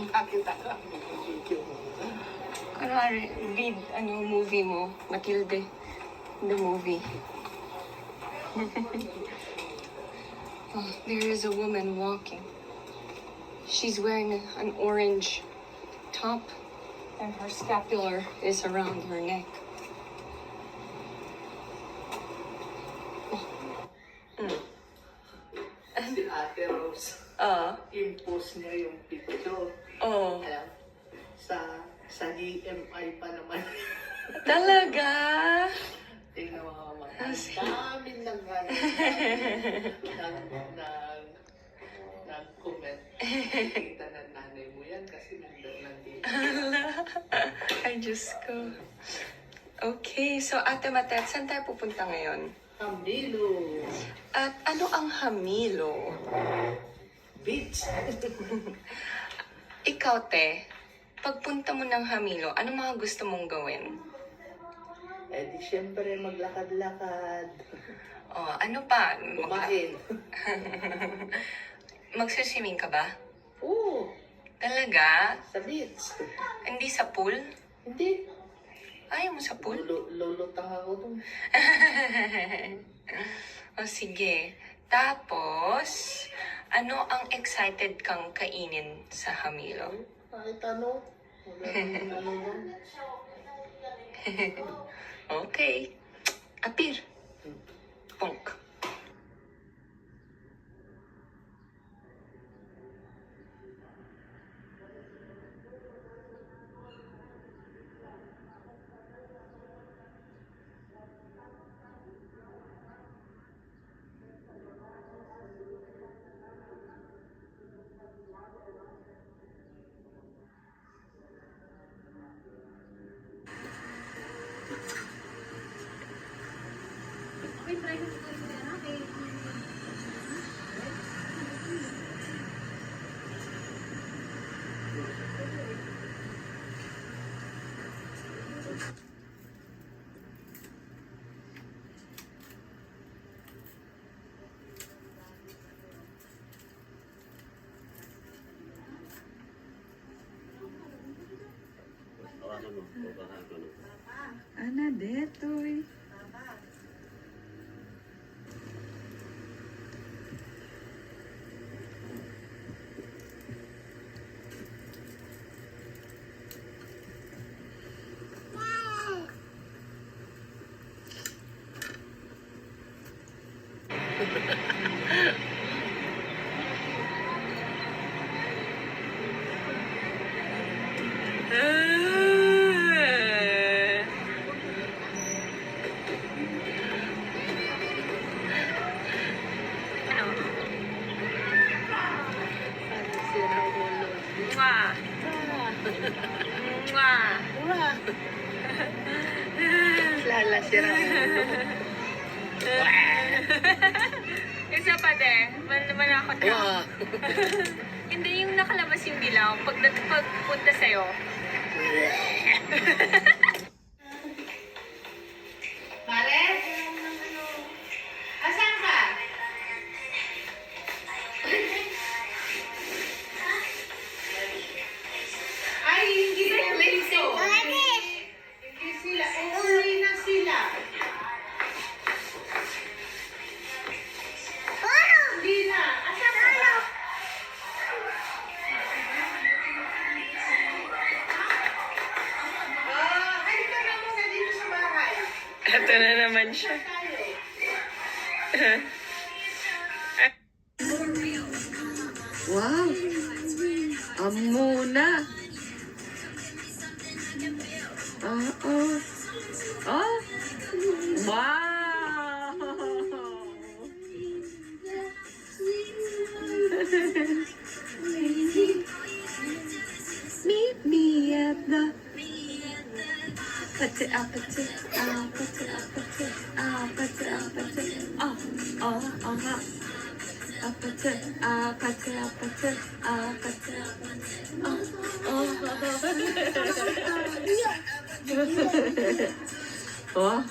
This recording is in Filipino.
Nakakita ka. Kunwari, read, movie mo, Matilde, the movie. Oh, there is a woman walking. She's wearing an orange top, and her scapular is around her neck. Si Ate Rose, impose niya yung picture. Oh. Alam, sa DMI pa naman. Talaga? Tingnan mo mga Ah, daming nag-comment. Kita ng nanay mo yan kasi nandito. Ay, Diyos ko. Okay, so Ate Matet, saan tayo pupunta ngayon? Hamilo. At ano ang Hamilo? Beach. Ikaw, te, pagpunta mo ng Hamilo, ano mga gusto mong gawin? Eh di syempre maglakad-lakad. Oh, ano pa? Kumain. Magsiswimming ka ba? Oo, Talaga? sa beach. Hindi sa pool? Hindi. Ayaw mo sa pool? Lulutang ako dun. O sige. Tapos, ano ang excited kang kainin sa Hamilo? Kahit ano. Wala naman ano dun. Okay. Apir. Punk. Ana, detoy. Mwah! Mwah! Wala. Lala siya raw. Isa pa din, manakot ka. Wow. Hindi yung nakalabas yung dilaw. Pagpunta sa'yo. Mare? Asan ka? Ay, hindi sila dito. Hindi sila. Uuwi na sila. Hindi na. Asan ka? Halika na muna dito sa bahay. Ito na naman siya. Tayo. Wow. Amuna. Oh. Wow. Meet me at the 아파트 아파트 아파트 아파트 아파트 와